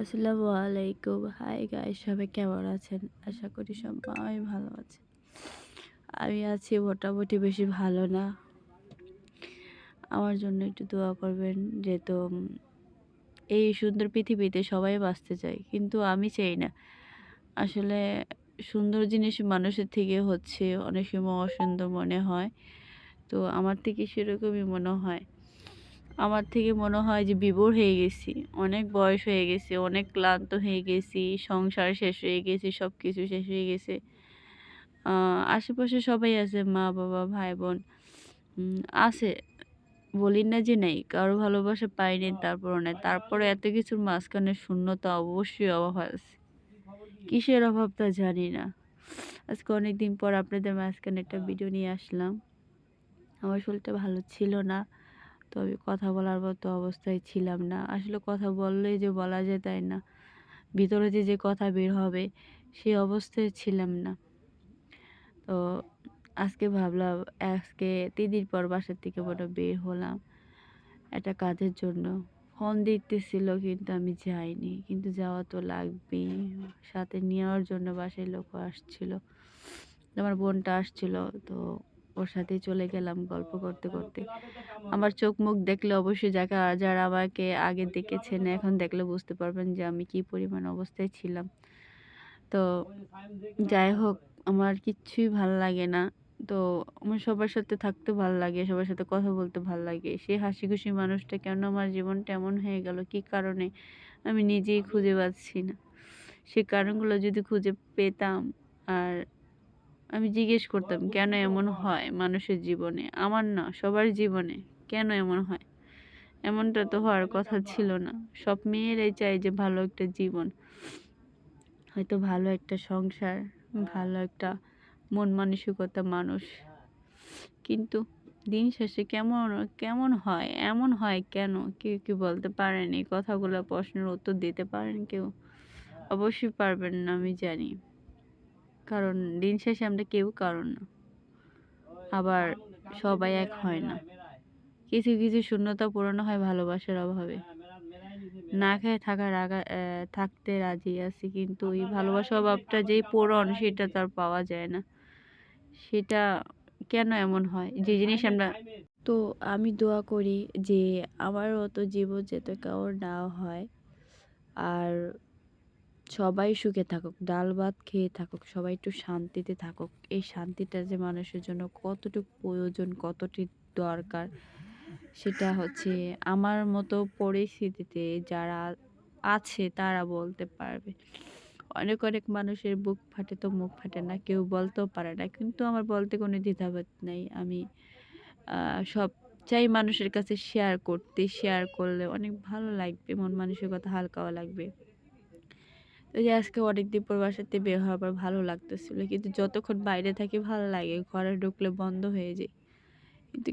আসসালামু আলাইকুম। Hi guys, সবাই কেমন আছেন? আশা করি সবাই ভালো আছেন। আমি আছি মোটামুটি, বেশি ভালো না। আমার জন্য একটু দোয়া করবেন। যেহেতু এই সুন্দর পৃথিবীতে সবাই বাঁচতে চায়, কিন্তু আমি চাই না। আসলে সুন্দর জিনিস মানুষের থেকে হচ্ছে অনেক সময় অসুন্দর মনে হয়। তো আমার থেকে সেরকমই মনে হয়। আমার থেকে মনে হয় যে বিভোর হয়ে গেছি। অনেক বয়স হয়ে গেছে, অনেক ক্লান্ত হয়ে গেছি, সংসার শেষ হয়ে গেছে, সবকিছু শেষ হয়ে গেছে। আ আশেপাশে সবাই আছে, মা-বাবা, ভাই-বোন উম আছে। বলি না যে নেই। কারো ভালোবাসা পাইনি, তারপরও নাই। তারপরে এত কিছুর মাঝখানে শূন্যতা অবশ্যই অভাব আছে। কিসের অভাব তা জানি না। আজকে অনেকদিন পর আপনাদের মাঝখানে একটা ভিডিও নিয়ে আসলাম। আমার শরীরটা ভালো ছিল না। তো আমি কথা বলার মতো অবস্থায় ছিলাম না। আসলে কথা বললেই যে বলা যায় তাই না। ভিতরে যে কথা বের হবে সে অবস্থায় ছিলাম না। তো আজকে ভাবলাম, আজকে ৩ দিন পর বাসা থেকে মনে বের হলাম একটা কাজের জন্য। ফোন দিতেছিল কিন্তু আমি যাইনি। কিন্তু যাওয়া তো লাগবেই। সাথে নেওয়ার জন্য বাসায় লোকও আসছিল। আমার বোনটা আসছিল, তো ওর সাথেই চলে গেলাম গল্প করতে করতে। আমার চোখ মুখ দেখলে অবশ্যই যারা আমাকে আগে দেখেছেন, এখন দেখলে বুঝতে পারবেন যে আমি কি পরিমাণ অবস্থায় ছিলাম। তো যাই হোক, আমার কিচ্ছুই ভাল লাগে না। তো আমার সবার সাথে থাকতে ভাল লাগে, সবার সাথে কথা বলতে ভাল লাগে। সেই হাসিখুশি মানুষটা কেন আমার জীবনটা এমন হয়ে গেল, কি কারণে আমি নিজেই খুঁজে পাচ্ছি না। সে কারণগুলো যদি খুঁজে পেতাম, আর আমি জিজ্ঞেস করতাম কেন এমন হয় মানুষের জীবনে, আমার না সবার জীবনে কেন এমন হয়? এমনটা তো হওয়ার কথা ছিল না। সব মেয়েরাই চায় যে ভালো একটা জীবন, হয়তো ভালো একটা সংসার, ভালো একটা মন মানসিকতা মানুষ। কিন্তু দিন শেষে কেমন কেমন হয়, এমন হয় কেন? কেউ কি বলতে পারেন? এই কথাগুলো, প্রশ্নের উত্তর দিতে পারেন কেউ? অবশ্যই পারবেন না, আমি জানি। কারণ দিন শেষে আমরা কেউ কারো না। আবার সবাই এক হয় না। কিছু কিছু শূন্যতা পূরণ হয় ভালোবাসার অভাবে। না খেয়ে থাকতে রাজি আছি, কিন্তু ওই ভালোবাসার অভাবটা যেই পূরণ সেটা তো আর পাওয়া যায় না। সেটা কেন এমন হয়? যে জিনিস আমরা, তো আমি দোয়া করি যে আমার মতো জীবন যাতে কারোর না হয়। আর সবাই সুখে থাকুক, ডাল ভাত খেয়ে থাকুক, সবাই একটু শান্তিতে থাকুক। এই শান্তিটা যে মানুষের জন্য কতটুকু প্রয়োজন, কতটি দরকার, সেটা হচ্ছে আমার মতো পরিস্থিতিতে যারা আছে তারা বলতে পারবে। অনেক অনেক মানুষের বুক ফাটে তো মুখ ফাটে না, কেউ বলতেও পারে না। কিন্তু আমার বলতে কোনো দ্বিধাবোধ নেই। আমি সব চাই মানুষের কাছে শেয়ার করতে। শেয়ার করলে অনেক ভালো লাগবে, মন মানসিকতা হালকাও লাগবে। তো এই যে আজকে অনেকদিন পর বাসাতে বের হওয়ার পর ভালো লাগতেছিল, কিন্তু যতক্ষণ বাইরে থাকি ভালো লাগে, ঘরে ঢুকলে বন্ধ হয়ে যায়। কিন্তু